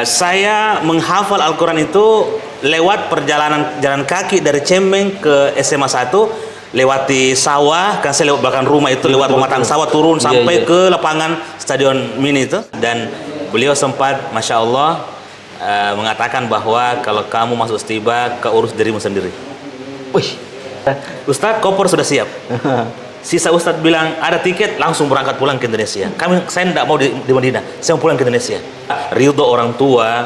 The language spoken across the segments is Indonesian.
Saya menghafal Al-Quran itu lewat perjalanan jalan kaki dari Cemeng ke SMA 1, lewati sawah, kan saya lewat belakang rumah itu, lewat pematang sawah turun sampai ke lapangan stadion mini itu. Dan beliau sempat, Masya Allah, mengatakan bahwa kalau kamu masuk Stiba, kau urus dirimu sendiri. Wih, Ustadz, koper sudah siap. Sisa Ustadz bilang ada tiket, langsung berangkat pulang ke Indonesia. Saya tidak mau di Madinah, saya mau pulang ke Indonesia. Ridho orang tua,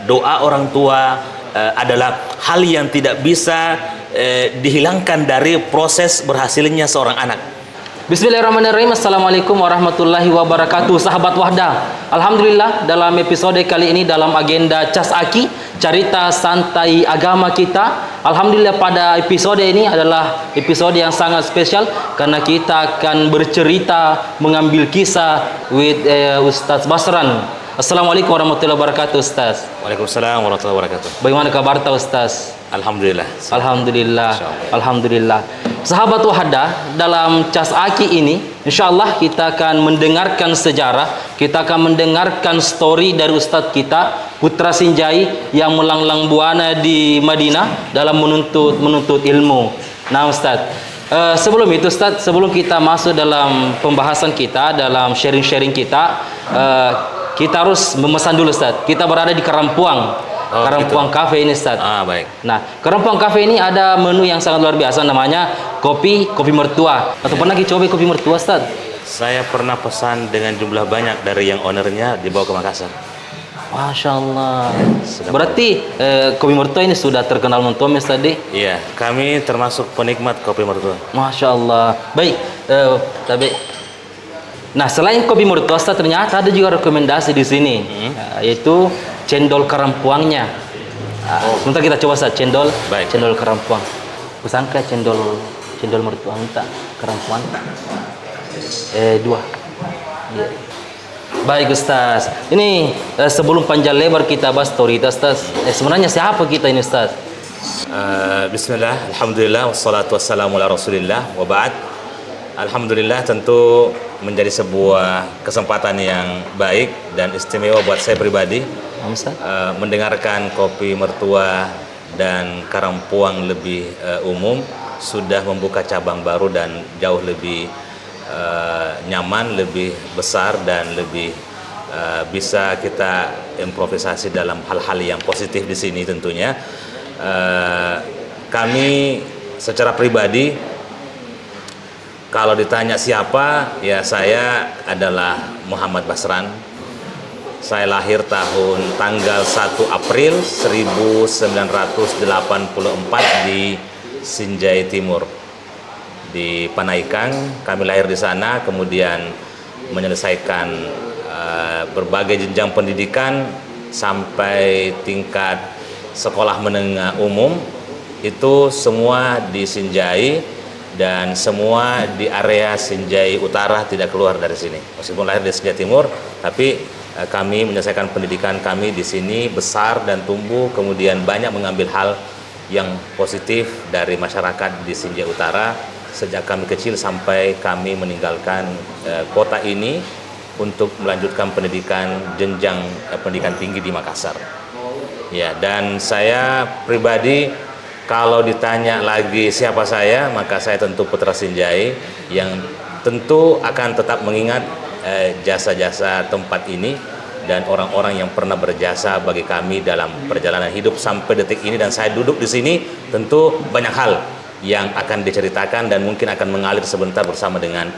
doa orang tua adalah hal yang tidak bisa dihilangkan dari proses berhasilnya seorang anak. Bismillahirrahmanirrahim. Assalamualaikum warahmatullahi wabarakatuh. Sahabat Wahda, alhamdulillah dalam episode kali ini dalam agenda Cas Aki, cerita santai agama kita. Alhamdulillah pada episode ini adalah episode yang sangat spesial karena kita akan bercerita mengambil kisah with Ustaz Basran. Assalamualaikum warahmatullahi wabarakatuh, Ustaz. Waalaikumsalam warahmatullahi wabarakatuh. Bagaimana kabar Ustaz? Alhamdulillah. Alhamdulillah. Alhamdulillah. Sahabat Wahda, dalam Cas Aki ini insyaallah kita akan mendengarkan sejarah, kita akan mendengarkan story dari Ustadz kita Putra Sinjai yang melanglang buana di Madinah dalam menuntut ilmu. Nah Ustadz, sebelum itu Ustadz, sebelum kita masuk dalam pembahasan kita, dalam sharing-sharing kita, kita harus memesan dulu Ustadz. Kita berada di Karampuang. Karampuang gitu. Cafe ini Ustaz. Baik. Nah, Karampuang Cafe ini ada menu yang sangat luar biasa, namanya kopi mertua. Atau pernah coba kopi mertua Ustaz? Saya pernah pesan dengan jumlah banyak dari yang ownernya dibawa ke Makassar. Masya Allah. Berarti kopi mertua ini sudah terkenal mentom Ustaz? Iya, kami termasuk penikmat kopi mertua. Masya Allah. Baik, tapi nah selain kopi mertua Ustaz, ternyata ada juga rekomendasi di sini, yaitu cendol Karampuangnya. Sebentar kita coba Ustaz, cendol Karampuang. Kusangka cendol mertua minta Karampuang. Dua. Ya. Baik Ustaz. Ini sebelum panjang lebar kita bahas story Ustaz. Sebenarnya siapa kita ini Ustaz? Bismillah, alhamdulillah, wassalatu wassalamu ala rasulillah, wa ba'd. Alhamdulillah, tentu menjadi sebuah kesempatan yang baik dan istimewa buat saya pribadi mendengarkan kopi mertua dan Karampuang lebih umum sudah membuka cabang baru dan jauh lebih nyaman, lebih besar dan lebih bisa kita improvisasi dalam hal-hal yang positif di sini tentunya. Kami secara pribadi kalau ditanya siapa, ya saya adalah Muhammad Basran. Saya lahir tanggal 1 April 1984 di Sinjai Timur, di Panaikang. Kami lahir di sana, kemudian menyelesaikan berbagai jenjang pendidikan sampai tingkat sekolah menengah umum. Itu semua di Sinjai dan semua di area Sinjai Utara, tidak keluar dari sini. Meskipun lahir di Sinjai Timur, tapi kami menyelesaikan pendidikan kami di sini, besar dan tumbuh, kemudian banyak mengambil hal yang positif dari masyarakat di Sinjai Utara sejak kami kecil sampai kami meninggalkan kota ini untuk melanjutkan pendidikan jenjang pendidikan tinggi di Makassar. Ya, dan saya pribadi kalau ditanya lagi siapa saya, maka saya tentu Putra Sinjai yang tentu akan tetap mengingat jasa-jasa tempat ini dan orang-orang yang pernah berjasa bagi kami dalam perjalanan hidup sampai detik ini. Dan saya duduk di sini, tentu banyak hal yang akan diceritakan dan mungkin akan mengalir sebentar bersama dengan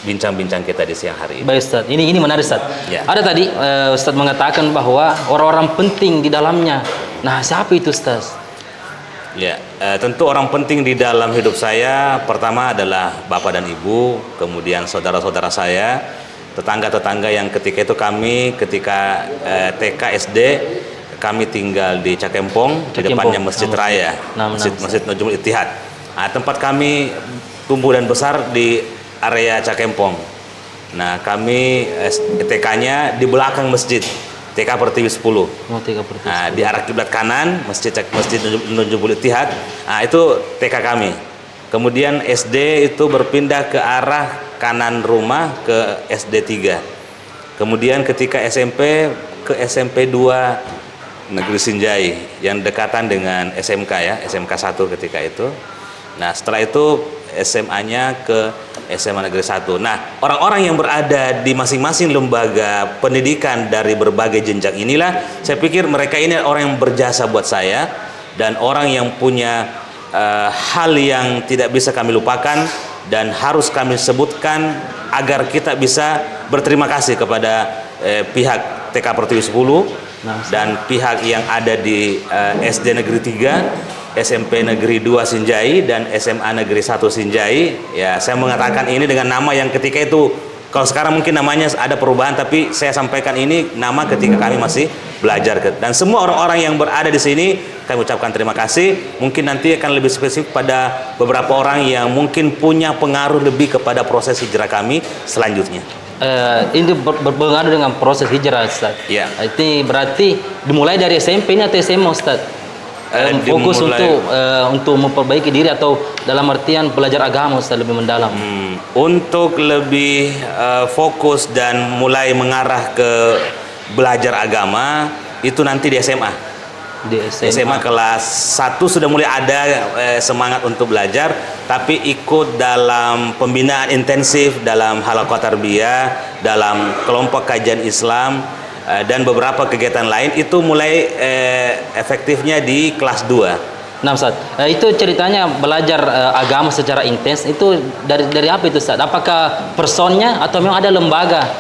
bincang-bincang kita di siang hari ini. Baik Ustaz, ini menarik Ustaz. Ya. Ada tadi Ustaz mengatakan bahwa orang-orang penting di dalamnya. Nah, siapa itu Ustaz? Ya, tentu orang penting di dalam hidup saya pertama adalah bapak dan ibu, kemudian saudara-saudara saya, tetangga-tetangga yang ketika TK SD kami tinggal di Cakempong, di depannya Masjid Raya, Masjid Najmul Ittihad. Nah, tempat kami tumbuh dan besar di area Cakempong. Nah, kami TK-nya di belakang masjid. TK Pertiwi 10. Nah, di arah kiblat kanan Masjid Najmul Ittihad. Nah, itu TK kami. Kemudian SD itu berpindah ke arah kanan rumah ke SD 3. Kemudian ketika SMP ke SMP 2 Negeri Sinjai yang dekatan dengan SMK ya, SMK 1 ketika itu. Nah, setelah itu SMA-nya ke SMA Negeri 1. Nah, orang-orang yang berada di masing-masing lembaga pendidikan dari berbagai jenjang inilah, saya pikir mereka ini orang yang berjasa buat saya dan orang yang punya hal yang tidak bisa kami lupakan dan harus kami sebutkan agar kita bisa berterima kasih kepada pihak TK Pertiwi 10 dan pihak yang ada di SD Negeri 3, SMP Negeri 2 Sinjai dan SMA Negeri 1 Sinjai. Ya, saya mengatakan ini dengan nama yang ketika itu, kalau sekarang mungkin namanya ada perubahan, tapi saya sampaikan ini nama ketika kami masih belajar. Dan semua orang-orang yang berada di sini kami ucapkan terima kasih. Mungkin nanti akan lebih spesifik pada beberapa orang yang mungkin punya pengaruh lebih kepada proses hijrah kami selanjutnya. Ini berpengaruh dengan proses hijrah, Ustaz. Ya. Ini berarti dimulai dari SMP ini atau SMA, Ustaz? Fokus untuk memperbaiki diri atau dalam artian belajar agama, Ustaz, lebih mendalam. Untuk lebih fokus dan mulai mengarah ke belajar agama itu nanti di SMA. Di SMA kelas 1 sudah mulai ada semangat untuk belajar, tapi ikut dalam pembinaan intensif dalam halaqah tarbiyah, dalam kelompok kajian Islam, dan beberapa kegiatan lain itu mulai efektifnya di kelas 2. Nah, Ustaz, itu ceritanya belajar agama secara intens itu dari apa itu, Ustaz? Apakah personnya atau memang ada lembaga?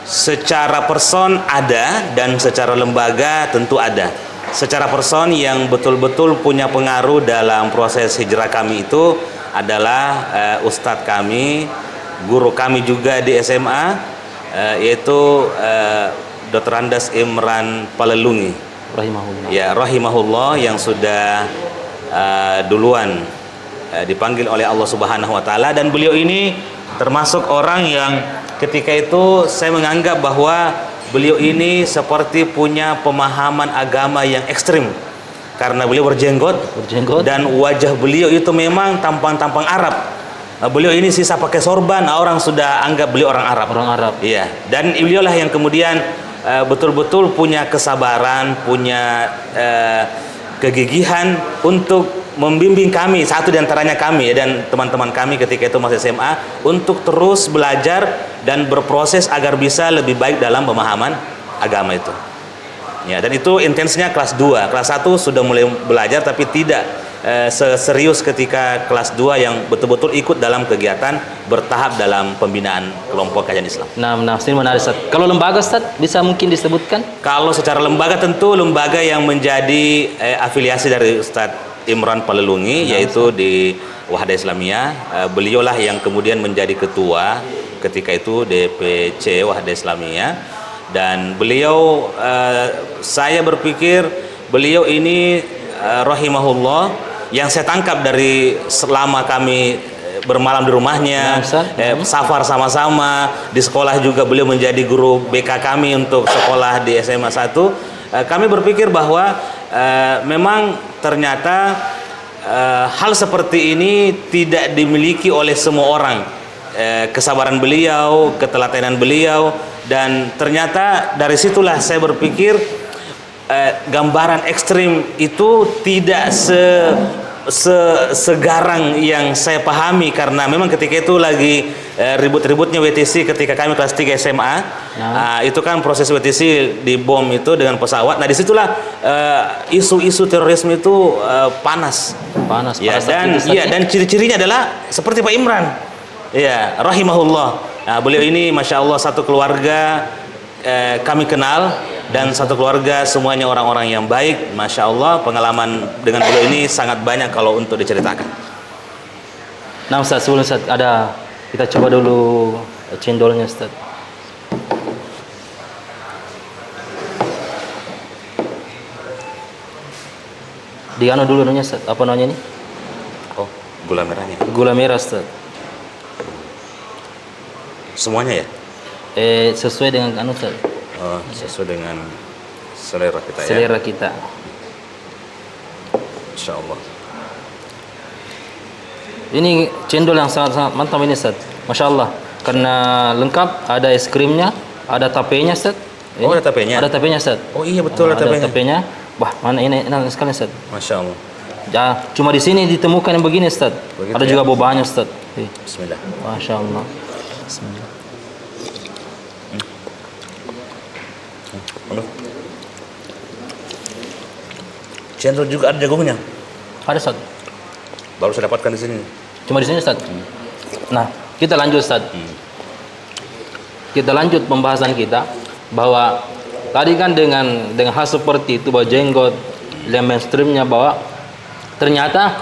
Secara person ada dan secara lembaga tentu ada. Secara person yang betul-betul punya pengaruh dalam proses hijrah kami itu adalah ustadz kami, guru kami juga di SMA, yaitu Dr. Andas Imran Palelungi, Rahimahullah. ya, rahimahullah, yang sudah duluan dipanggil oleh Allah Subhanahu wa taala, dan beliau ini termasuk orang yang ketika itu saya menganggap bahwa beliau ini seperti punya pemahaman agama yang ekstrim karena beliau berjenggot dan wajah beliau itu memang tampang-tampang Arab. Beliau ini sisa pakai sorban, orang sudah anggap beliau orang Arab. Orang Arab. Iya, dan beliaulah yang kemudian betul-betul punya kesabaran, punya kegigihan untuk membimbing kami, satu diantaranya kami dan teman-teman kami ketika itu masih SMA, untuk terus belajar dan berproses agar bisa lebih baik dalam pemahaman agama itu. Ya, dan itu intensnya kelas 2. Kelas 1 sudah mulai belajar tapi tidak serius ketika kelas 2 yang betul-betul ikut dalam kegiatan bertahap dalam pembinaan kelompok kajian Islam. Nah, ini menarik, Ustaz. Kalau lembaga, Ustaz, bisa mungkin disebutkan? Kalau secara lembaga tentu lembaga yang menjadi afiliasi dari Ustadz Imran Palelungi, yaitu di Wahda Islamiyah. Beliaulah yang kemudian menjadi ketua ketika itu DPC Wahda Islamiyah, dan beliau saya berpikir beliau ini rahimahullah, yang saya tangkap dari selama kami bermalam di rumahnya, safar sama-sama di sekolah juga, beliau menjadi guru BK kami untuk sekolah di SMA 1. Kami berpikir bahwa memang ternyata hal seperti ini tidak dimiliki oleh semua orang. Kesabaran beliau, ketelatenan beliau, dan ternyata dari situlah saya berpikir gambaran ekstrim itu tidak segarang yang saya pahami, karena memang ketika itu lagi ribut-ributnya WTC ketika kami kelas 3 SMA. Itu kan proses WTC di bom itu dengan pesawat. Nah, disitulah isu-isu terorisme itu panas. Ya, dan ciri-cirinya adalah seperti Pak Imran, ya, rahimahullah. Nah, beliau ini masya Allah satu keluarga kami kenal, dan satu keluarga semuanya orang-orang yang baik, masya Allah. Pengalaman dengan beliau ini sangat banyak kalau untuk diceritakan. Nah, Ustaz, sebelum Ustaz ada, kita coba dulu cendolnya, Ustaz. Diano dulu namanya, Ustaz. Apa namanya ini? Oh, gula merahnya. Gula merah, Ustaz. Semuanya ya? Sesuai dengan anu, Ustaz. Oh, sesuai dengan selera kita, selera kita. Insya Allah. Ini cendol yang sangat-sangat mantap ini, Ustaz. Masya Allah. Karena lengkap, ada es krimnya, ada tapenya, Ustaz. Oh, ada tapenya. Ada tapenya, Ustaz. Oh iya betul, ada Ada tapenya. tapenya. Wah, mana ini enak sekali, Ustaz. Masya Allah. Ya, cuma di sini ditemukan yang begini, Ustaz. Begitu Ada ya? juga bobanya, Ustaz. Bismillah. Masya Allah. Bismillah. Aduh. Cendol juga ada jagungnya. Ada, Ustaz. Baru saya dapatkan di sini. Cuma di sini, Ustaz. Nah, kita lanjut, Ustaz. Kita lanjut pembahasan kita bahwa tadi kan dengan hal seperti itu, bahwa jenggot yang mainstreamnya, bahwa ternyata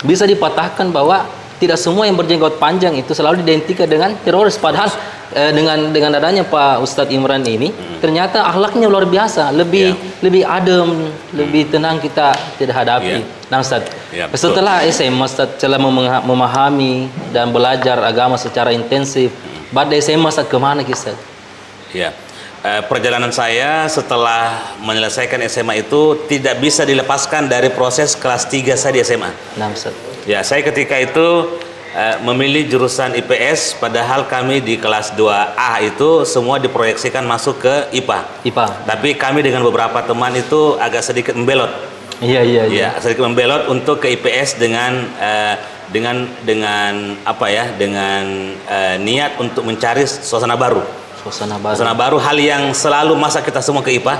bisa dipatahkan bahwa tidak semua yang berjenggot panjang itu selalu diidentikan dengan teroris. Padahal dengan adanya Pak Ustadz Imran ini, ternyata akhlaknya luar biasa, lebih adem, lebih tenang kita tidak hadapi. Nah, Ustadz, setelah SMA Ustadz telah memahami dan belajar agama secara intensif. Pada SMA Ustadz kemana Ustadz? Ya, perjalanan saya setelah menyelesaikan SMA itu tidak bisa dilepaskan dari proses kelas 3 saya di SMA. Nah, Ustadz. Ya, saya ketika itu memilih jurusan IPS, padahal kami di kelas 2A itu semua diproyeksikan masuk ke IPA. IPA. Tapi kami dengan beberapa teman itu agak sedikit membelot. Iya. Ya, sedikit membelot untuk ke IPS dengan apa ya? Dengan niat untuk mencari suasana baru. Suasana baru, hal yang selalu masa kita semua ke IPA.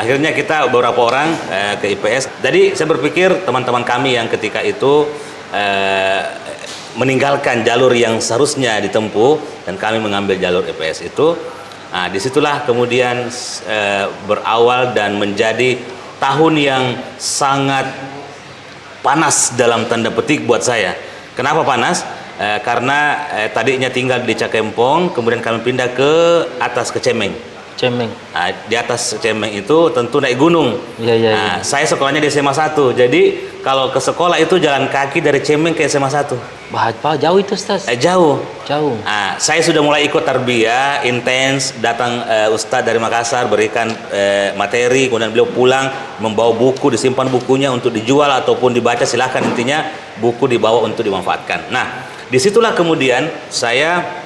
Akhirnya kita beberapa orang ke IPS. Jadi saya berpikir teman-teman kami yang ketika itu meninggalkan jalur yang seharusnya ditempuh dan kami mengambil jalur IPS itu, disitulah kemudian berawal dan menjadi tahun yang sangat panas dalam tanda petik buat saya. Kenapa panas? Karena tadinya tinggal di Cakempong, kemudian kami pindah ke atas ke Cemeng. Di atas Cemeng itu tentu naik gunung. Iya. Saya sekolahnya di SMA 1. Jadi kalau ke sekolah itu jalan kaki dari Cemeng ke SMA 1. Pak, jauh itu, Ustaz? Jauh. Saya sudah mulai ikut tarbiyah intens, datang Ustadz dari Makassar berikan materi, kemudian beliau pulang membawa buku, disimpan bukunya untuk dijual ataupun dibaca, silahkan, intinya buku dibawa untuk dimanfaatkan. Nah, disitulah kemudian saya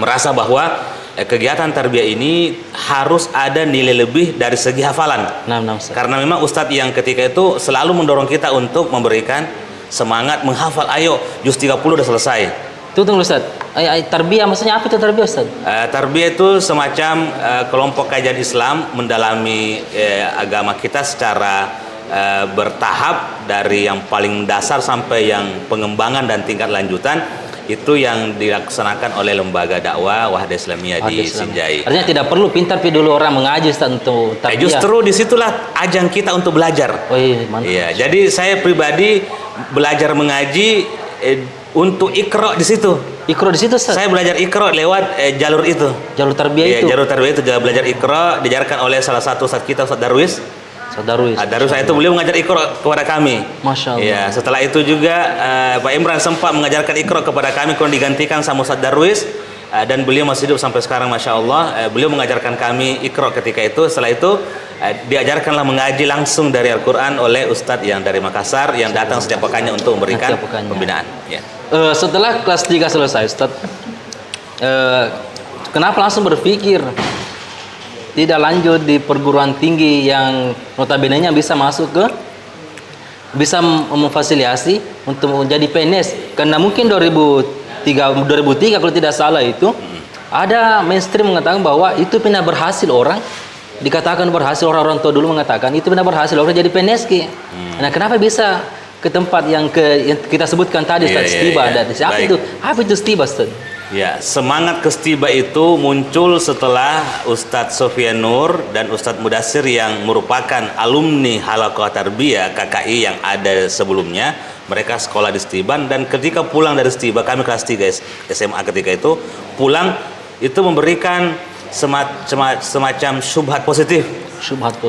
merasa bahwa kegiatan tarbiyah ini harus ada nilai lebih dari segi hafalan. Karena memang Ustadz yang ketika itu selalu mendorong kita untuk memberikan semangat menghafal. Ayo, juz 30 udah selesai. Tunggu Ustadz, tarbiyah maksudnya apa itu tarbiyah, Ustadz? Tarbiyah itu semacam kelompok kajian Islam mendalami agama kita secara bertahap, dari yang paling dasar sampai yang pengembangan dan tingkat lanjutan. Itu yang dilaksanakan oleh lembaga dakwah Wahda Islamiyah di Sinjai. Artinya tidak perlu pintar dulu orang mengaji untuk tarbiyah. Justru disitulah ajang kita untuk belajar. Oh iya, mantap. Iya, jadi saya pribadi belajar mengaji untuk ikro di situ. Ikro di situ, Ustaz? Saya belajar ikro lewat jalur itu. Jalur tarbiyah itu. Jalur tarbiyah itu, belajar ikro diajarkan oleh salah satu ustadz kita, Ustadz Darwis. Darwis itu beliau mengajar ikro kepada kami. Masya Allah. Ya, setelah itu juga Pak Imran sempat mengajarkan ikro kepada kami, kemudian digantikan sama Ustadz Darwis, dan beliau masih hidup sampai sekarang, Masya Allah. Beliau mengajarkan kami ikro ketika itu. Setelah itu diajarkanlah mengaji langsung dari Al-Quran oleh Ustadz yang dari Makassar yang datang setiap pekannya untuk memberikan pembinaan. Ya. Setelah kelas 3 selesai, Ustadz, kenapa langsung berpikir tidak lanjut di perguruan tinggi yang notabene-nya bisa memfasilitasi untuk menjadi PNS? Karena mungkin 2003 kalau tidak salah itu ada mainstream mengatakan bahwa itu pernah berhasil orang, dikatakan berhasil, orang tua dulu mengatakan itu pernah berhasil orang jadi PNS. Nah, kenapa bisa ke tempat yang kita sebutkan tadi, Ustaz, Stiba? Apa itu Stiba, Ustaz? Ya, semangat Kestiba itu muncul setelah Ustadz Sofyan Nur dan Ustadz Mudassir yang merupakan alumni Halaqah Tarbiyah KKI yang ada sebelumnya. Mereka sekolah di Stiban, dan ketika pulang dari Stiba, kami kelas 3 SMA ketika itu pulang, itu memberikan semacam syubhat positif.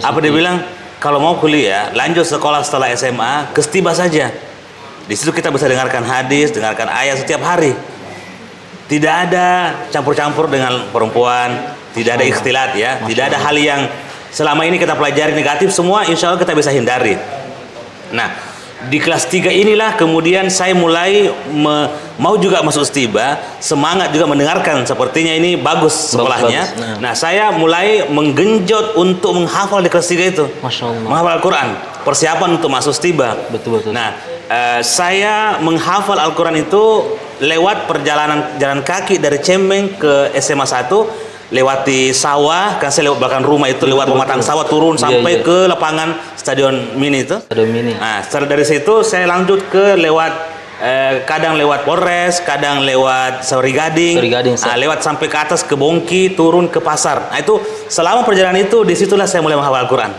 Apa dia bilang? Kalau mau kuliah, lanjut sekolah setelah SMA, ke Stiba saja. Di situ kita bisa dengarkan hadis, dengarkan ayat setiap hari. Tidak ada campur-campur dengan perempuan, tidak ada ikhtilat, ya, tidak ada hal yang selama ini kita pelajari negatif, semua insya Allah kita bisa hindari. Nah, di kelas 3 inilah kemudian saya mulai mau juga masuk Istiba, semangat juga mendengarkan, sepertinya ini bagus sekolahnya. Bagus. Nah, saya mulai menggenjot untuk menghafal di kelas 3 itu. Masya Allah. Menghafal Al-Quran, persiapan untuk masuk Istiba. Betul. Nah, saya menghafal Al-Quran itu lewat perjalanan jalan kaki dari Cemeng ke SMA 1, lewati sawah, kan saya lewat belakang rumah itu, lewat pematang sawah turun sampai ke lapangan Stadion Mini itu. Stadion Mini. Nah, setelah dari situ saya lanjut ke lewat kadang lewat Polres, kadang lewat Sawari Gading, lewat sampai ke atas ke Bongki, turun ke pasar. Nah, itu selama perjalanan itu disitulah saya mulai menghafal Al-Quran.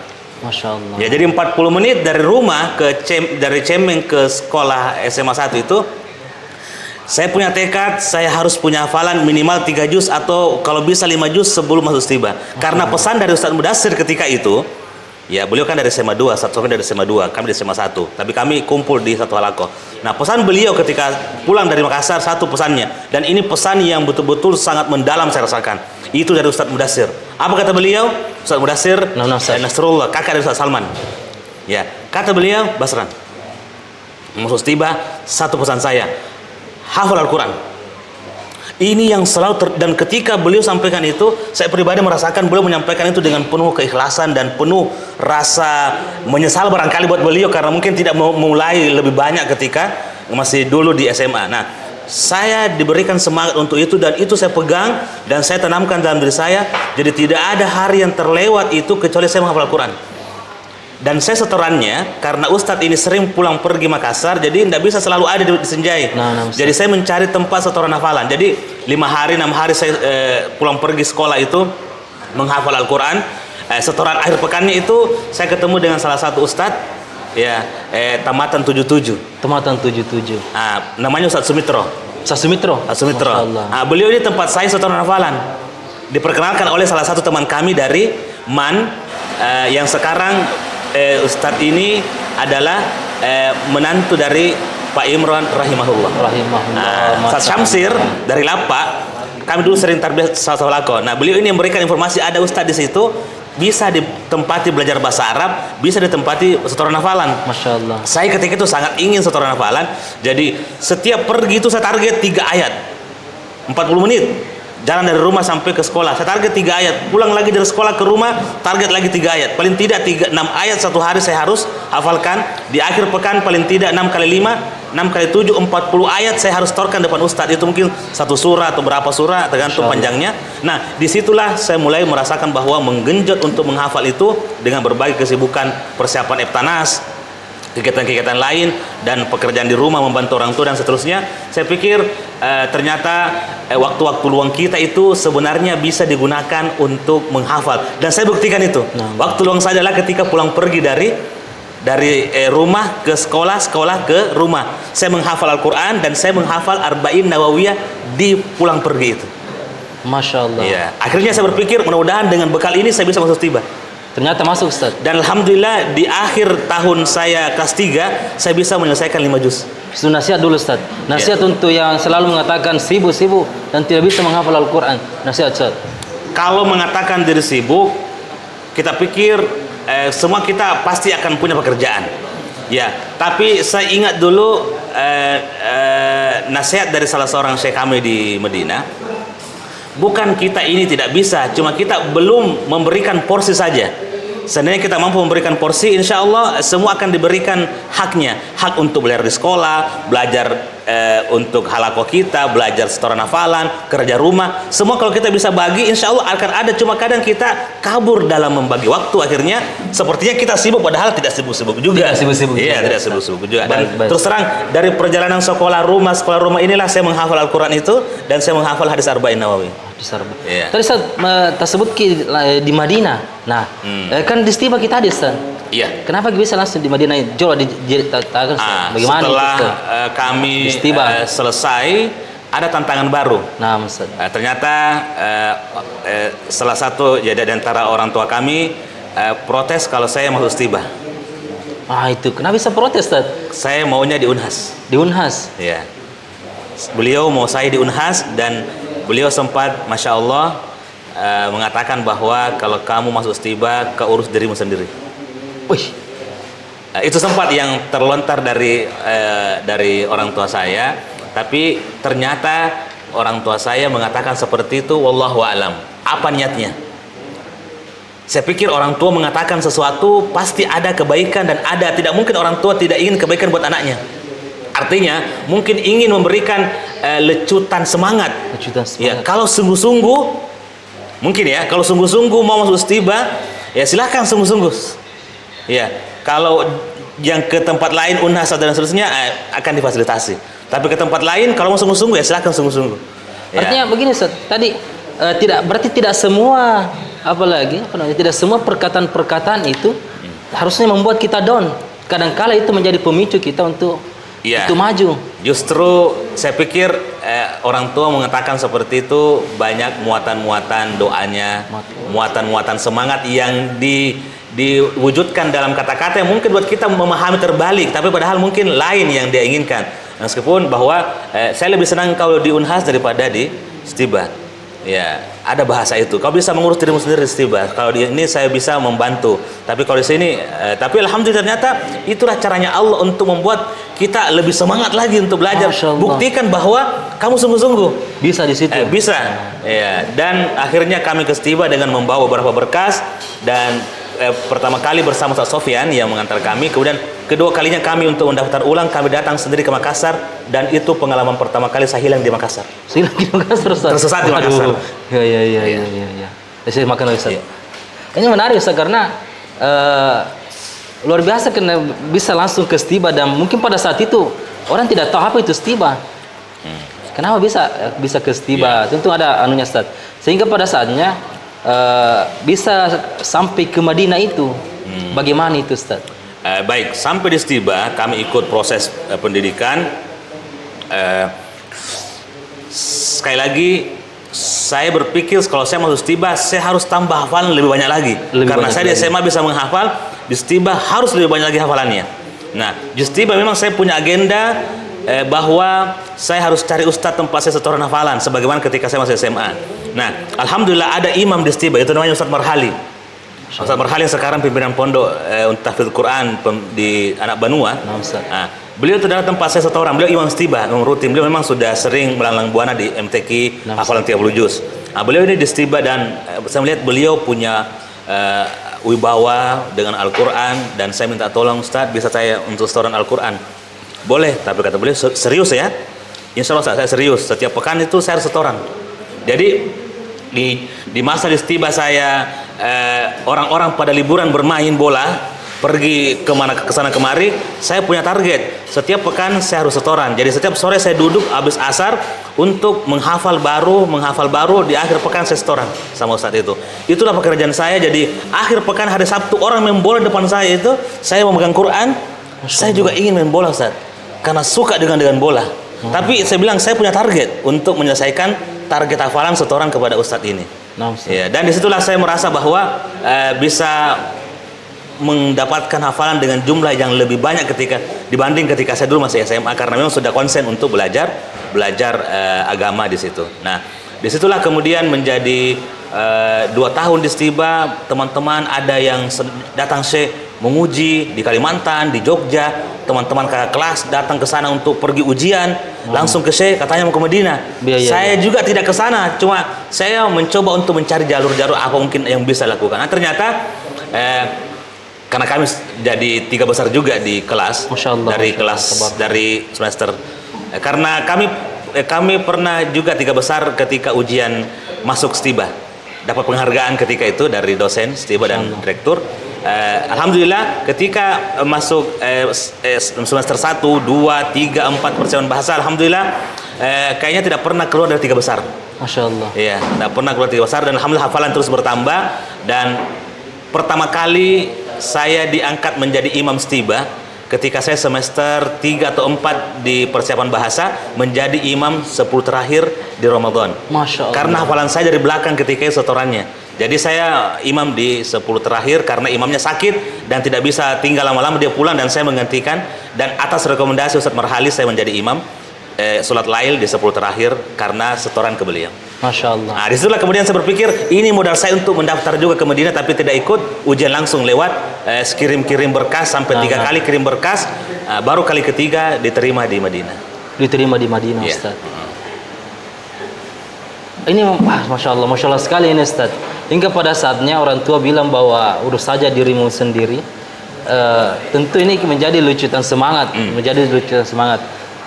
Masya Allah. Ya, jadi 40 menit dari rumah dari Cemeng ke sekolah SMA 1 itu, saya punya tekad, saya harus punya hafalan minimal 3 juz atau kalau bisa 5 juz sebelum masuk Istiba. Karena pesan dari Ustaz Mudassir ketika itu, ya beliau kan dari SMA 2, satu dari SMA 2, kami dari SMA 1. Tapi kami kumpul di satu halakoh. Nah, pesan beliau ketika pulang dari Makassar, satu pesannya. Dan ini pesan yang betul-betul sangat mendalam saya rasakan. Itu dari Ustaz Mudassir. Apa kata beliau? Ustaz Mudassir Nasrullah, kakak dari Ustaz Salman. Ya, kata beliau, Basran, masuk Istiba, satu pesan saya, hafal Al-Quran. Ini yang selalu dan ketika beliau sampaikan itu, saya pribadi merasakan beliau menyampaikan itu dengan penuh keikhlasan dan penuh rasa menyesal barangkali buat beliau karena mungkin tidak mau mulai lebih banyak ketika masih dulu di SMA. Nah, saya diberikan semangat untuk itu dan itu saya pegang dan saya tanamkan dalam diri saya. Jadi tidak ada hari yang terlewat itu kecuali saya menghafal Al-Quran. Dan saya setorannya karena Ustadz ini sering pulang pergi Makassar, jadi tidak bisa selalu ada di Senjai. Jadi saya mencari tempat setoran hafalan. Jadi 5 hari 6 hari saya pulang pergi sekolah itu menghafal Al-Quran. Setoran akhir pekannya itu saya ketemu dengan salah satu Ustadz, ya, Tamatan 77. Tamatan 77. Namanya Ustadz Sumitro. Ustadz Sumitro. Beliau ini tempat saya setoran hafalan. Diperkenalkan oleh salah satu teman kami dari MAN, yang sekarang Ustadz ini adalah menantu dari Pak Imran rahimahullah. Ustadz Syamsir dari Lapa, kami dulu sering tarbiyah sawalako. Nah, beliau ini memberikan informasi ada Ustadz di situ, bisa ditempati belajar bahasa Arab, bisa ditempati setoran hafalan. Masya Allah. Saya ketika itu sangat ingin setoran hafalan, jadi setiap pergi itu saya target 3 ayat, 40 menit. Jalan dari rumah sampai ke sekolah, saya target 3 ayat. Pulang lagi dari sekolah ke rumah, target lagi 3 ayat. Paling tidak 6 ayat satu hari saya harus hafalkan. Di akhir pekan paling tidak 6 kali 5, 6 kali 7, 40 ayat saya harus torkan depan Ustadz. Itu mungkin 1 surah atau berapa surah, tergantung panjangnya. Nah, disitulah saya mulai merasakan bahwa menggenjot untuk menghafal itu dengan berbagai kesibukan persiapan Eptanas, kegiatan-kegiatan lain dan pekerjaan di rumah, membantu orang tua dan seterusnya. Saya pikir ternyata waktu-waktu luang kita itu sebenarnya bisa digunakan untuk menghafal dan saya buktikan itu. Waktu luang saya adalah ketika pulang pergi dari rumah ke sekolah, sekolah ke rumah. Saya menghafal Al-Quran dan saya menghafal Arba'in Nawawiyah di pulang pergi itu. Masya Allah. Ya, akhirnya saya berpikir mudah-mudahan dengan bekal ini saya bisa masuk Istiba. Ternyata masuk, Ustaz. Dan alhamdulillah di akhir tahun saya kelas 3 saya bisa menyelesaikan 5 juz. Itu nasihat dulu, Ustaz. Nasihat untuk yang selalu mengatakan sibuk-sibuk dan tidak bisa menghafal Al-Quran. Nasihat, Ustaz. Kalau mengatakan diri sibuk, kita pikir semua kita pasti akan punya pekerjaan. Ya, tapi saya ingat dulu nasihat dari salah seorang syekh kami di Medina. Bukan kita ini tidak bisa, cuma kita belum memberikan porsi saja. Seandainya kita mampu memberikan porsi, insya Allah semua akan diberikan haknya. Hak untuk belajar di sekolah, belajar untuk halakoh kita, belajar setoran hafalan, kerja rumah. Semua kalau kita bisa bagi, insya Allah akan ada. Cuma kadang kita kabur dalam membagi waktu. Akhirnya sepertinya kita sibuk, padahal tidak sibuk-sibuk juga. Tidak sibuk-sibuk juga. Dan terus terang, dari perjalanan sekolah rumah inilah saya menghafal Al-Quran itu. Dan saya menghafal hadis Arba'in Nawawi. Tadi Ustaz tersebut di Madinah. Nah, kan di Istiba kita ada, Ustaz. Iya. Kenapa bisa langsung di Madinah? Coba diceritakan bagaimana setelah itu, kami selesai, ada tantangan baru. Nah, Ustaz. Ternyata salah satu jadi di antara orang tua kami protes kalau saya masuk Istiba. Itu kenapa bisa protes, Ustaz? Saya maunya di Unhas. Di Unhas. Ya. Beliau mau saya di Unhas dan beliau sempat, masya Allah, mengatakan bahwa kalau kamu masuk Istiba, kau urus dirimu sendiri. Wih. Itu sempat yang terlontar dari orang tua saya, tapi ternyata orang tua saya mengatakan seperti itu, wallahu a'lam. Apa niatnya? Saya pikir orang tua mengatakan sesuatu pasti ada kebaikan dan ada, tidak mungkin orang tua tidak ingin kebaikan buat anaknya. Artinya mungkin ingin memberikan lecutan semangat. Ya, kalau sungguh-sungguh mungkin ya, kalau sungguh-sungguh mau masuk istibah, ya silahkan sungguh-sungguh. Ya, kalau yang ke tempat lain Unhas dan seterusnya akan difasilitasi. Tapi ke tempat lain kalau mau sungguh-sungguh ya silahkan sungguh-sungguh. Ya. Artinya begini Ustaz, tadi berarti tidak semua tidak semua perkataan-perkataan itu harusnya membuat kita down. Kadang-kala itu menjadi pemicu kita untuk maju. Justru saya pikir orang tua mengatakan seperti itu banyak muatan-muatan doanya, muatan-muatan semangat yang diwujudkan dalam kata-kata yang mungkin buat kita memahami terbalik, tapi padahal mungkin lain yang dia inginkan. Meskipun bahwa saya lebih senang kalau di Unhas daripada di istibah. Ya, ada bahasa itu. Kau bisa mengurus dirimu sendiri istibah. Kalau di ini saya bisa membantu. Tapi kalau di sini, tapi alhamdulillah ternyata itulah caranya Allah untuk membuat kita lebih semangat lagi untuk belajar. Buktikan bahwa kamu sungguh-sungguh bisa di situ. Bisa. Ya. Dan akhirnya kami ke istibah dengan membawa beberapa berkas dan pertama kali bersama Ustaz Sofyan yang mengantar kami, kemudian kedua kalinya kami untuk mendaftar ulang, kami datang sendiri ke Makassar dan itu pengalaman pertama kali saya hilang di Makassar. Hilang di Makassar, Ustaz. Tersesat di Makassar. Ya. Saya makan lagi, Ustaz. Ini menarik, Ustaz, karena luar biasa karena bisa langsung ke istibah dan mungkin pada saat itu orang tidak tahu apa itu istibah. Kenapa bisa ke istibah? Tentu ada anunya, Ustaz. Sehingga pada saatnya bisa sampai ke Madinah itu. Bagaimana itu, Ustaz? Baik, sampai di istibah kami ikut proses pendidikan. Sekali lagi saya berpikir kalau saya masuk istibah saya harus tambah hafalan lebih banyak lagi. Karena saya di SMA bisa menghafal, di istibah harus lebih banyak lagi hafalannya. Nah, di istibah memang saya punya agenda bahwa saya harus cari ustadz tempat saya setoran hafalan sebagaimana ketika saya masih SMA. Nah, alhamdulillah ada imam di istibah, itu namanya Ustadz Marhali. Ustadz Marhali yang sekarang pimpinan pondok untuk tahfidz Quran di Anak Banua. Nah, beliau itu adalah tempat saya setoran. Beliau imam istibah, rutin. Beliau memang sudah sering melalang buana di MTQ hafalan 30 juz. Nah, beliau ini di istibah dan saya melihat beliau punya wibawa dengan Al-Quran dan saya minta tolong Ustadz bisa saya untuk setoran Al-Quran. Boleh, tapi kata beliau serius ya. Insya Allah saya serius. Setiap pekan itu saya harus setoran. Jadi di masa di istibah saya orang-orang pada liburan bermain bola, pergi ke sana kemari, saya punya target. Setiap pekan saya harus setoran. Jadi setiap sore saya duduk habis asar untuk menghafal baru, di akhir pekan saya setoran sama ustadz itu. Itulah pekerjaan saya. Jadi akhir pekan hari Sabtu orang main bola depan saya itu, saya memegang Quran, saya juga ingin main bola, Ustaz. Karena suka dengan bola. Tapi saya bilang saya punya target untuk menyelesaikan target hafalan setoran kepada ustadz ini. Ya, dan disitulah saya merasa bahwa bisa mendapatkan hafalan dengan jumlah yang lebih banyak dibanding ketika saya dulu masih SMA, karena memang sudah konsen untuk belajar agama di situ. Nah, disitulah kemudian menjadi 2 tahun di istibah, teman-teman ada yang datang menguji di Kalimantan, di Jogja, teman-teman kakak kelas datang ke sana untuk pergi ujian, langsung ke katanya mau ke Madinah. Saya juga tidak ke sana, cuma saya mencoba untuk mencari jalur-jalur apa mungkin yang bisa lakukan. Nah, ternyata karena kami jadi 3 besar juga di kelas, dari semester, karena kami pernah juga 3 besar ketika ujian masuk istibah, dapat penghargaan ketika itu dari dosen istibah dan direktur. Alhamdulillah ketika masuk semester 1, 2, 3, 4 persiapan bahasa, alhamdulillah kayaknya tidak pernah keluar dari 3 besar. Masya Allah. Iya, tidak pernah keluar 3 besar dan alhamdulillah hafalan terus bertambah. Dan pertama kali saya diangkat menjadi imam istibah ketika saya semester 3 atau 4 di persiapan bahasa, menjadi imam 10 terakhir di Ramadan. Masya Allah. Karena hafalan saya dari belakang ketika setorannya. Jadi saya imam di 10 terakhir karena imamnya sakit dan tidak bisa tinggal lama-lama, dia pulang dan saya menggantikan. Dan atas rekomendasi Ustadz Marhali saya menjadi imam sholat lail di 10 terakhir karena setoran ke beliau. Masya Allah. Nah, disitulah kemudian saya berpikir ini modal saya untuk mendaftar juga ke Madinah, tapi tidak ikut ujian langsung lewat kirim-kirim berkas sampai 3 kali kirim berkas, baru kali ketiga diterima di Madinah. Diterima di Madinah, Iya. Ustaz. Ini Masya Allah sekali ini, Ustaz. Hingga pada saatnya orang tua bilang bahwa urus saja dirimu sendiri. Tentu ini menjadi lucutan semangat,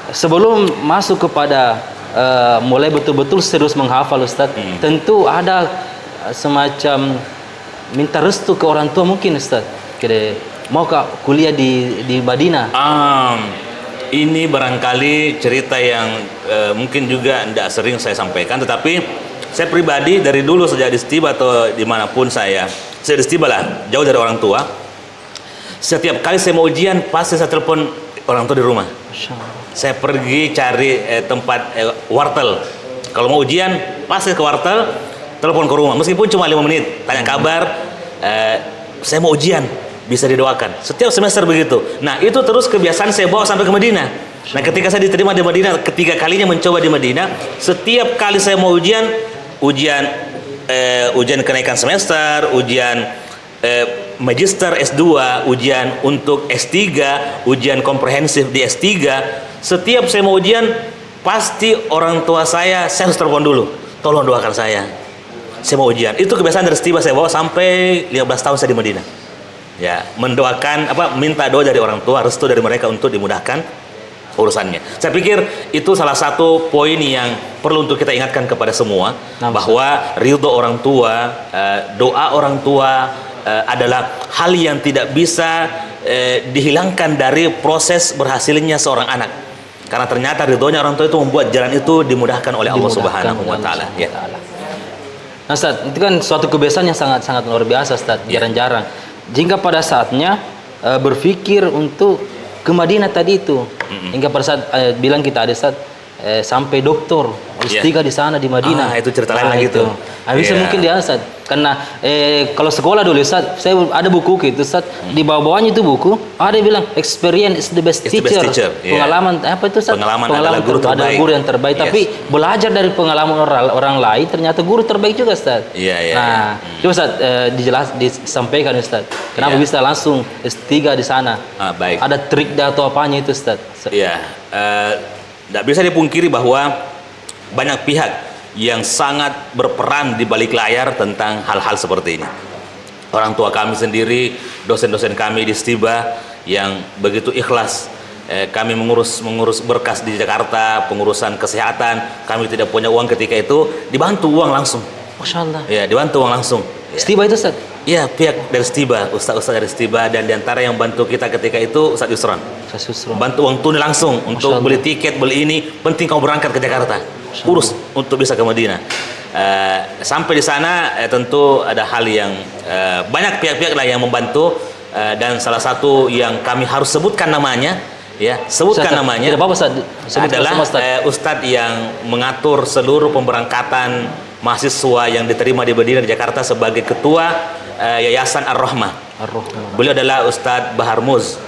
Sebelum masuk kepada mulai betul-betul serius menghafal, Ustaz, tentu ada semacam minta restu ke orang tua mungkin, Ustaz. Mau kuliah di Madinah. Ini barangkali cerita yang mungkin juga tidak sering saya sampaikan, tetapi saya pribadi dari dulu sejak di Stiba atau dimanapun saya di Stiba lah, jauh dari orang tua. Setiap kali saya mau ujian pasti saya telepon orang tua di rumah. Saya pergi cari tempat wartel. Kalau mau ujian pasti ke wartel, telepon ke rumah, meskipun cuma 5 menit, tanya kabar, saya mau ujian, bisa didoakan. Setiap semester begitu. Nah, itu terus kebiasaan saya bawa sampai ke Madinah. Nah, ketika saya diterima di Madinah, ketiga kalinya mencoba di Madinah, setiap kali saya mau ujian kenaikan semester, ujian magister S2, ujian untuk S3, ujian komprehensif di S3, setiap saya mau ujian pasti orang tua saya harus telepon dulu, tolong doakan saya mau ujian. Itu kebiasaan dari Stiba saya bawa sampai 15 tahun saya di Madinah. Ya, mendoakan minta doa dari orang tua, restu dari mereka untuk dimudahkan urusannya. Saya pikir itu salah satu poin yang perlu untuk kita ingatkan kepada semua, bahwa ridho orang tua, doa orang tua adalah hal yang tidak bisa dihilangkan dari proses berhasilnya seorang anak. Karena ternyata ridhonya orang tua itu membuat jalan itu dimudahkan oleh Allah Subhanahu wa taala. Ya. Nah, Ustaz, itu kan suatu kebiasaan yang sangat-sangat luar biasa, Ustaz. Jarang-jarang. Jika pada saatnya berpikir untuk ke Madinah tadi itu, hingga pada saat bilang kita ada, Ustaz, sampai doktor S3 di sana di Madinah. Itu cerita lain lagi tuh. Bisa mungkin dia, Ustaz. Karena kalau sekolah dulu, Ustaz, saya ada buku gitu, Ustaz. Di bawah-bawahnya itu buku, ada yang bilang experience is the best teacher. Pengalaman apa itu, Ustaz? Pengalaman adalah guru terbaik. Adalah guru yang terbaik. Tapi belajar dari pengalaman orang lain ternyata guru terbaik juga, Ustaz. Nah, coba, Ustaz, disampaikan, Ustaz. Kenapa bisa langsung S3 di sana? Baik. Ada trik atau apanya itu, Ustaz? Iya. Tidak bisa dipungkiri bahwa banyak pihak yang sangat berperan di balik layar tentang hal-hal seperti ini. Orang tua kami sendiri, dosen-dosen kami di Stiba yang begitu ikhlas. Kami mengurus berkas di Jakarta, pengurusan kesehatan. Kami tidak punya uang ketika itu, dibantu uang langsung. Masya Allah. Ya, dibantu uang langsung. Stiba itu, Ustaz? Iya, pihak dari Stiba, ustaz-ustaz dari Stiba, dan diantara yang bantu kita ketika itu Ustaz Yusron. Bantu uang tunai langsung untuk beli tiket, beli ini. Penting kamu berangkat ke Jakarta, urus untuk bisa ke Madinah. Sampai di sana tentu ada hal yang banyak pihak-pihak lah yang membantu, dan salah satu yang kami harus sebutkan namanya, namanya. Tidak apa-apa, Ustaz. Adalah Ustadz yang mengatur seluruh pemberangkatan mahasiswa yang diterima di Madinah di Jakarta sebagai ketua Yayasan Ar-Rahmah. Beliau adalah Ustadz Baharmuz,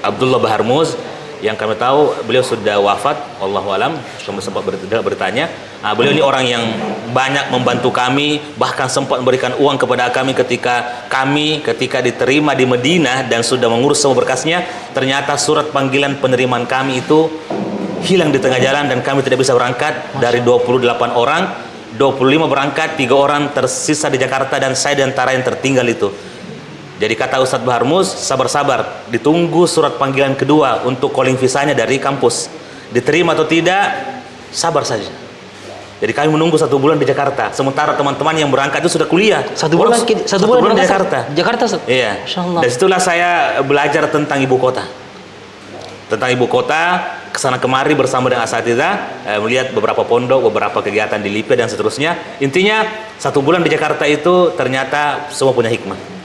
Abdullah Baharmuz, yang kami tahu beliau sudah wafat, Allahu alam, kami sempat bertanya. Beliau ini orang yang banyak membantu kami, bahkan sempat memberikan uang kepada kami ketika diterima di Madinah dan sudah mengurus semua berkasnya. Ternyata surat panggilan penerimaan kami itu hilang di tengah jalan dan kami tidak bisa berangkat. Dari 28 orang, 25 berangkat, 3 orang tersisa di Jakarta, dan saya di antara yang tertinggal itu. Jadi kata Ustadz Baharmuz, sabar-sabar, ditunggu surat panggilan kedua untuk calling visanya dari kampus. Diterima atau tidak, sabar saja. Jadi kami menunggu 1 bulan di Jakarta, sementara teman-teman yang berangkat itu sudah kuliah. 1 bulan di Jakarta. Iya. Dan situlah saya belajar tentang ibu kota. Kesana kemari bersama dengan asatidzah, melihat beberapa pondok, beberapa kegiatan di Lipe dan seterusnya. Intinya 1 bulan di Jakarta itu ternyata semua punya hikmah.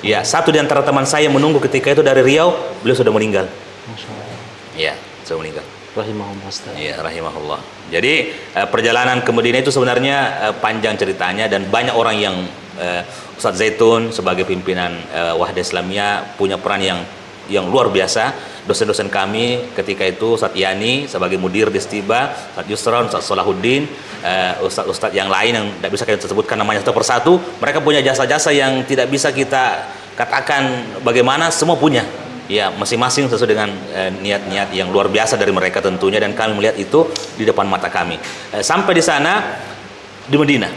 Ya, satu di antara teman saya menunggu ketika itu dari Riau, beliau sudah meninggal. Ya, sudah meninggal. Rahimahullah. Iya, rahimahullah. Jadi perjalanan ke Madinah itu sebenarnya panjang ceritanya, dan banyak orang yang Ustadz Zaitun sebagai pimpinan Wahda Islamiyah punya peran yang yang luar biasa. Dosen-dosen kami ketika itu Ustadz Yani sebagai mudir di Istiba, Ustadz Yusron, Ustadz Solahuddin, Ustadz-Ustadz yang lain yang tidak bisa kita sebutkan namanya satu persatu. Mereka punya jasa-jasa yang tidak bisa kita katakan bagaimana, semua punya. Ya, masing-masing sesuai dengan niat-niat yang luar biasa dari mereka tentunya, dan kami melihat itu di depan mata kami. Sampai di sana di Medina.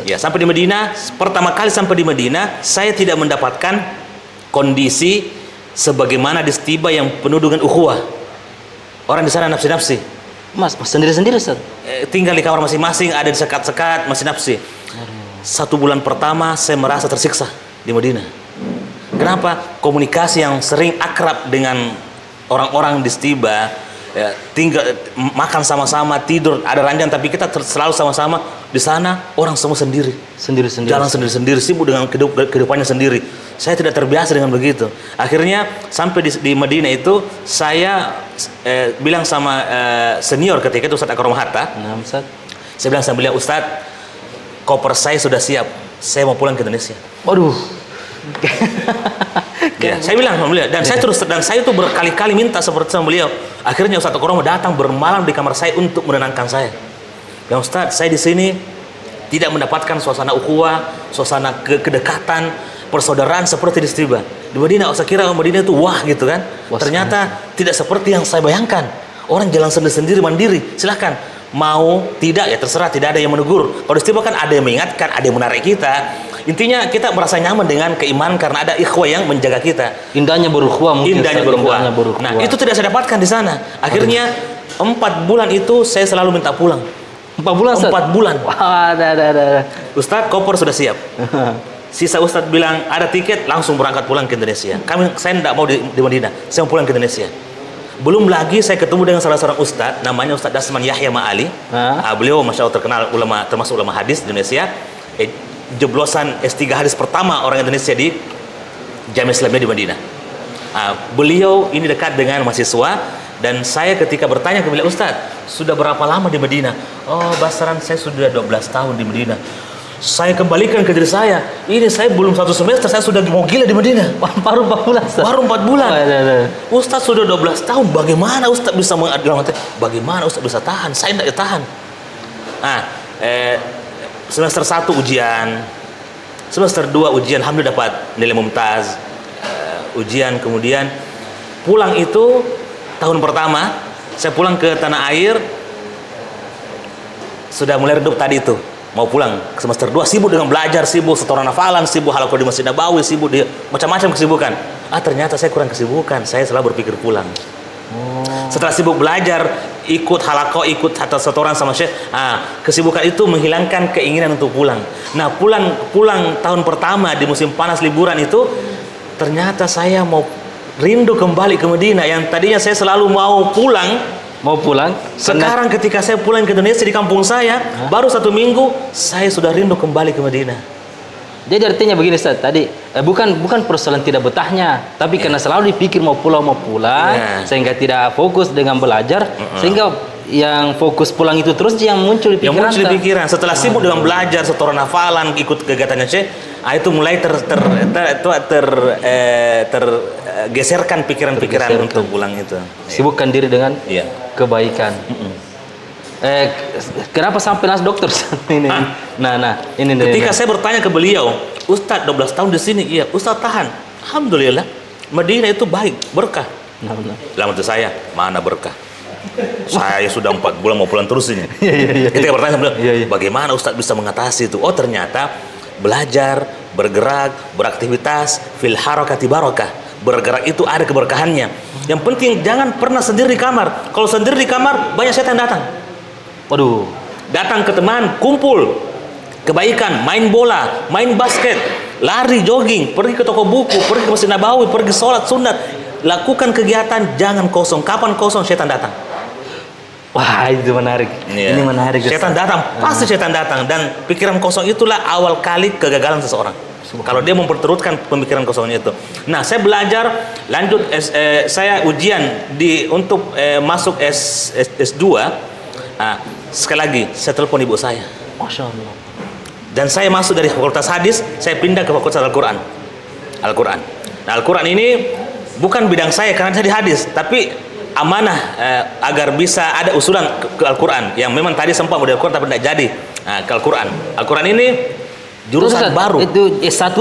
Ya, sampai di Medina, pertama kali sampai di Medina, saya tidak mendapatkan kondisi sebagaimana di Istiba yang penuh dengan ukhuwah. Orang di sana nafsi-nafsi. Mas sendiri-sendiri, Ustaz? Tinggal di kamar masing-masing, ada di sekat-sekat, masih nafsi. 1 bulan pertama saya merasa tersiksa di Medina. Kenapa? Komunikasi yang sering akrab dengan orang-orang di Istiba, ya, tinggal makan sama-sama, tidur ada ranjang, tapi kita selalu sama-sama. Di sana orang semua sendiri, jalan sendiri-sendiri, sibuk dengan kehidupannya sendiri. Saya tidak terbiasa dengan begitu. Akhirnya sampai di Madinah itu saya bilang sama senior ketika itu, Ustadz Akram Hatta. Saya bilang sama beliau, Ustadz, koper saya sudah siap, saya mau pulang ke Indonesia. Waduh. Ya, saya bilang sama beliau, dan saya tuh berkali-kali minta seperti sama beliau. Akhirnya Ustadz Akram datang bermalam di kamar saya untuk menenangkan saya. Ya Ustadz, saya di sini tidak mendapatkan suasana ukhuwah, suasana kedekatan, persaudaraan seperti di Istiba. Di Madinah, saya kira Madinah itu wah gitu kan. Ternyata tidak seperti yang saya bayangkan. Orang jalan sendiri-sendiri, mandiri. Silahkan, mau tidak ya terserah, tidak ada yang menegur. Kalau di Istiba kan ada yang mengingatkan, ada yang menarik kita. Intinya kita merasa nyaman dengan keimanan karena ada ikhwah yang menjaga kita. Indahnya berukhuwah mungkin. Indahnya berukhuwah. Nah, itu tidak saya dapatkan di sana. Akhirnya 4 bulan itu saya selalu minta pulang. 4 bulan, 4 bulan. Wah, ada. Ustadz, koper sudah siap. Sisa Ustadz bilang ada tiket, langsung berangkat pulang ke Indonesia. Saya tidak mau di Madinah, saya mau pulang ke Indonesia. Belum lagi saya ketemu dengan salah seorang Ustadz, namanya Ustadz Dasman Yahya Ma'ali. Beliau masya Allah terkenal ulama, termasuk ulama hadis di Indonesia. Jeblosan S3 hadis pertama orang Indonesia di Jamiah Islamiyah di Madinah. Beliau ini dekat dengan mahasiswa, dan saya ketika bertanya ke beliau, Ustadz, sudah berapa lama di Madinah? Oh, Basran, saya sudah 12 tahun di Madinah. Saya kembalikan ke diri saya, ini saya belum 1 semester, saya sudah mau gila di Madinah. Baru 4 bulan, Ustaz. Baru 4 bulan. Ustadz sudah 12 tahun, bagaimana Ustadz bisa bagaimana Ustadz bisa tahan? Saya tidak tahan. Semester 1 ujian, semester 2 ujian, alhamdulillah dapat nilai mumtaz. Ujian, kemudian pulang itu tahun pertama saya pulang ke tanah air sudah mulai redup tadi itu, mau pulang ke semester 2, sibuk dengan belajar, sibuk setoran hafalan, sibuk halaqah di Masjid Nabawi, sibuk di macam-macam kesibukan. Ternyata saya kurang kesibukan, saya selalu berpikir pulang. Setelah sibuk belajar, ikut halaqah, ikut atau setoran sama Syekh, kesibukan itu menghilangkan keinginan untuk pulang. Nah, pulang tahun pertama di musim panas liburan itu, ternyata saya mau rindu kembali ke Madinah. Yang tadinya saya selalu mau pulang. Sekarang ketika saya pulang ke Indonesia di kampung saya, baru 1 minggu saya sudah rindu kembali ke Madinah. Jadi artinya begini, Ustaz, tadi bukan persoalan tidak betahnya, tapi karena selalu dipikir mau pulang, sehingga tidak fokus dengan belajar, sehingga yang fokus pulang itu terus yang muncul di pikiran. Setelah sibuk dengan belajar, setoran hafalan, ikut kegiatannya Syekh, itu mulai tergeserkan pikiran-pikiran untuk pulang itu. Sibukkan diri dengan kebaikan. Kenapa sampai nas dokter ini? Ini ketika saya bertanya ke beliau, Ustadz 12 tahun di sini, iya Ustadz tahan. Alhamdulillah, Madinah itu baik, berkah. Dalam hati saya, mana berkah? Saya sudah 4 bulan mau pulang terus ini. Ketika bertanya sama beliau, bagaimana Ustadz bisa mengatasi itu? Oh, ternyata belajar, bergerak, beraktivitas, fil harakati barakah. Bergerak itu ada keberkahannya. Yang penting jangan pernah sendiri di kamar. Kalau sendiri di kamar, banyak setan datang. Waduh, datang ke teman, kumpul, kebaikan, main bola, main basket, lari, jogging, pergi ke toko buku, pergi ke Masjid Nabawi, pergi sholat sunat, lakukan kegiatan, jangan kosong. Kapan kosong, setan datang. Wah, itu menarik. Ini menarik. Setan datang, pasti setan datang, dan pikiran kosong itulah awal kali kegagalan seseorang. Kalau dia memperteruskan pemikiran kosongnya itu. Nah, saya belajar, lanjut, saya ujian untuk masuk S2. Sekali lagi saya telepon ibu saya. Masya Allah. Dan saya masuk dari fakultas hadis, saya pindah ke fakultas Al-Quran. Nah, Al-Quran ini bukan bidang saya karena saya di hadis, tapi amanah agar bisa ada usulan ke Al-Quran yang memang tadi sempat mau di Al-Quran tapi tidak jadi. Ke Al-Quran. Al-Quran ini jurusan baru. Itu S1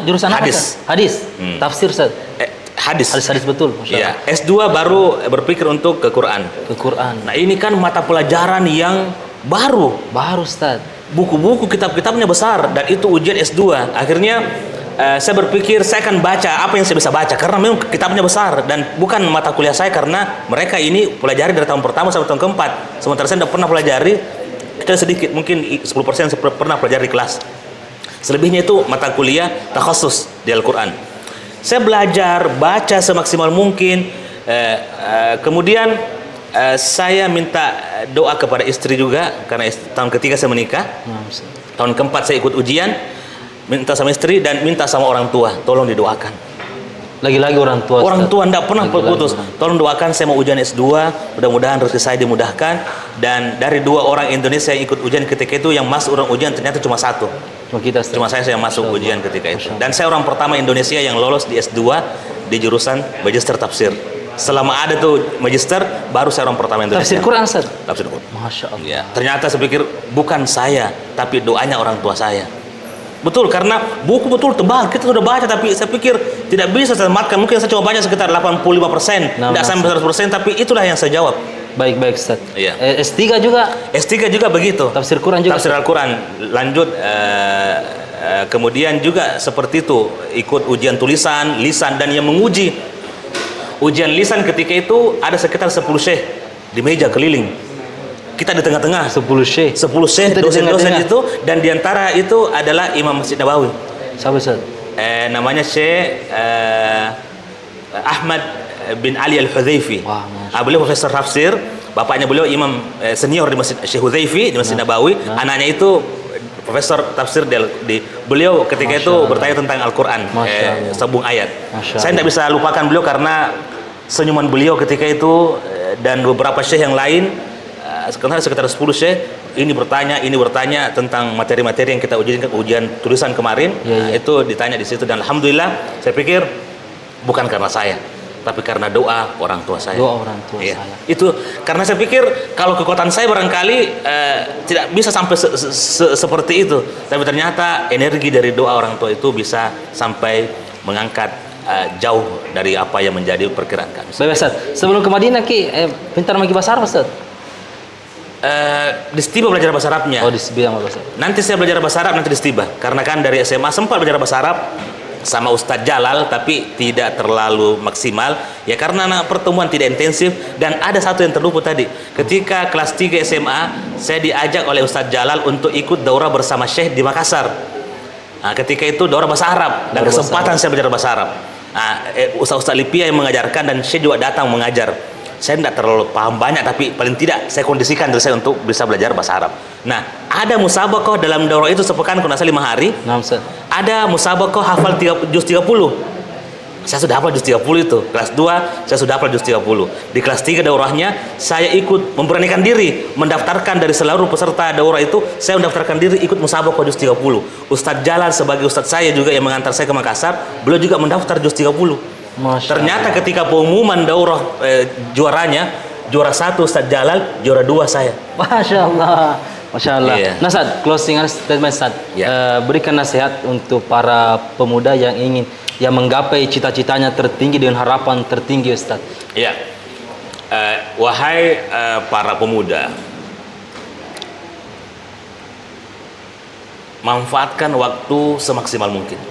jurusan hadis. apa? Hadis. Tafsir Ustaz. Hadis. Hadis betul. Iya. S2 baru berpikir untuk ke Quran. Ke Quran. Nah, ini kan mata pelajaran yang baru. Baru Ustaz. Buku-buku, kitab-kitabnya besar dan itu ujian S2. Akhirnya saya berpikir saya akan baca apa yang saya bisa baca karena memang kitabnya besar dan bukan mata kuliah saya karena mereka ini pelajari dari tahun pertama sampai tahun keempat. Sementara saya tidak pernah pelajari, kita sedikit mungkin 10% pernah pelajari di kelas. Selebihnya itu mata kuliah takhasus di Al-Quran. Saya belajar baca semaksimal mungkin. Kemudian saya minta doa kepada istri juga karena tahun ketiga saya menikah. Tahun keempat saya ikut ujian, minta sama istri dan minta sama orang tua, tolong didoakan. Lagi-lagi orang tua. Orang tua tidak pernah putus. Tolong doakan saya mau ujian S2, mudah-mudahan rezeki saya dimudahkan. Dan dari 2 orang Indonesia yang ikut ujian ketika itu, yang masuk orang ujian ternyata cuma 1. Cuma saya yang masuk ujian ketika itu. Dan saya orang pertama Indonesia yang lolos di S2 di jurusan Magister Tafsir. Selama ada tuh Magister, baru saya orang pertama Indonesia. Tafsir Quran, Ustaz? Tafsir Quran. Masya Allah. Ya, ternyata saya pikir bukan saya, tapi doanya orang tua saya. Betul, karena buku betul tebal, kita sudah baca, tapi saya pikir tidak bisa saya tamatkan. Mungkin saya cuma baca sekitar 85%, tidak sampai 100%, tapi itulah yang saya jawab. Baik Ustaz. Iya. S3 juga? S3 juga begitu. Tafsir Quran juga? Tafsir Al-Quran. Lanjut, kemudian juga seperti itu, ikut ujian tulisan, lisan, dan yang menguji ujian lisan ketika itu ada sekitar 10 syekh di meja keliling. Kita di tengah-tengah. 10 syekh dosen-dosen itu, dan diantara itu adalah Imam Masjid Nabawi. Siapa Ustaz? Namanya Syekh Ahmad bin Ali Al-Hudzaifi. Beliau profesor tafsir, bapaknya beliau imam senior di Masjid Syekh Hudzaifi di Masjid Nabawi. Anaknya itu profesor tafsir di beliau ketika itu bertanya tentang Al-Quran, sabung ayat. Saya tidak bisa lupakan beliau karena senyuman beliau ketika itu, dan beberapa syekh yang lain, sekitar 10 syekh ini bertanya tentang materi-materi yang kita ujian tulisan kemarin. Itu ditanya di situ, dan alhamdulillah saya pikir bukan karena saya, tapi karena doa orang tua saya. Doa orang tua saya. Itu karena saya pikir kalau kekuatan saya barangkali tidak bisa sampai seperti itu, tapi ternyata energi dari doa orang tua itu bisa sampai mengangkat jauh dari apa yang menjadi perkiraan kami. Baik Ustaz, sebelum ke Madinah pintar lagi bahasa Arab Ustaz? Di Stiba belajar bahasa Arabnya. Oh, di Stiba yang bahasa Arab. Nanti saya belajar bahasa Arab nanti di Stiba, karena kan dari SMA sempat belajar bahasa Arab sama Ustadz Jalal, tapi tidak terlalu maksimal ya karena pertemuan tidak intensif. Dan ada satu yang terluput tadi, ketika kelas 3 SMA saya diajak oleh Ustadz Jalal untuk ikut daurah bersama Syekh di Makassar. Ketika itu daurah bahasa Arab dan kesempatan saya belajar bahasa Arab. Ustadz Lipia yang mengajarkan dan Syekh juga datang mengajar. Saya tidak terlalu paham banyak, tapi paling tidak saya kondisikan diri saya untuk bisa belajar bahasa Arab. Nah, ada musabaqah dalam daurah itu sepekan, kalau 5 hari. Ada musabaqah hafal juz 30. Saya sudah hafal juz 30 itu. Kelas 2 saya sudah hafal juz 30. Di kelas 3 daurahnya saya ikut memberanikan diri mendaftarkan dari seluruh peserta daurah itu, saya mendaftarkan diri ikut musabaqah juz 30. Ustadz Jalal sebagai ustadz saya juga yang mengantar saya ke Makassar, beliau juga mendaftar juz 30. Ternyata ketika pengumuman daurah juaranya, juara 1 Ustadz Jalal, juara 2 saya. Masya Allah. Masya Allah. Nah Ustadz, closing statement Ustadz, berikan nasihat untuk para pemuda yang ingin menggapai cita-citanya tertinggi dengan harapan tertinggi Ustadz. Iya. Wahai para pemuda, manfaatkan waktu semaksimal mungkin.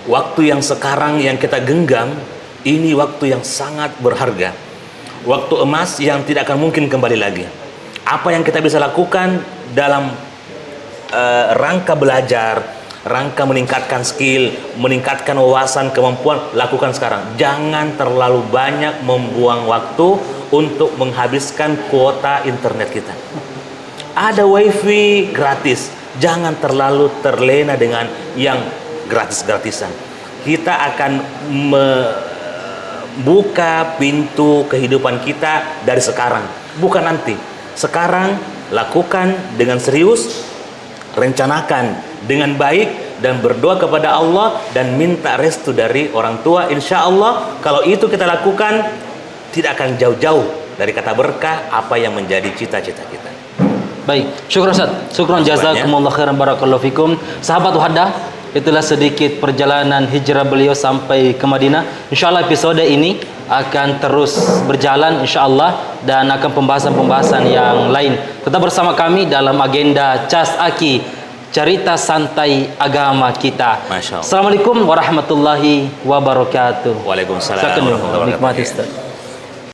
Waktu yang sekarang yang kita genggam ini waktu yang sangat berharga, waktu emas yang tidak akan mungkin kembali lagi. Apa yang kita bisa lakukan dalam rangka belajar, rangka meningkatkan skill, meningkatkan wawasan, kemampuan, lakukan sekarang. Jangan terlalu banyak membuang waktu untuk menghabiskan kuota internet kita. Ada wifi gratis, jangan terlalu terlena dengan yang gratis-gratisan. Kita akan membuka pintu kehidupan kita dari sekarang, bukan nanti. Sekarang lakukan dengan serius, rencanakan dengan baik, dan berdoa kepada Allah dan minta restu dari orang tua. Insya Allah kalau itu kita lakukan, tidak akan jauh-jauh dari kata berkah apa yang menjadi cita-cita kita. Baik, syukur Ustaz. Syukran jazakumullah khairan barakallahu fikum. Sahabat Wahda, itulah sedikit perjalanan hijrah beliau sampai ke Madinah. Insyaallah episode ini akan terus berjalan insyaallah dan akan pembahasan-pembahasan yang lain. Tetap bersama kami dalam agenda Cas Aki, cerita santai agama kita. Masya Allah. Assalamualaikum warahmatullahi wabarakatuh. Waalaikumsalam Silakan, warahmatullahi wabarakatuh. nikmati Ustaz.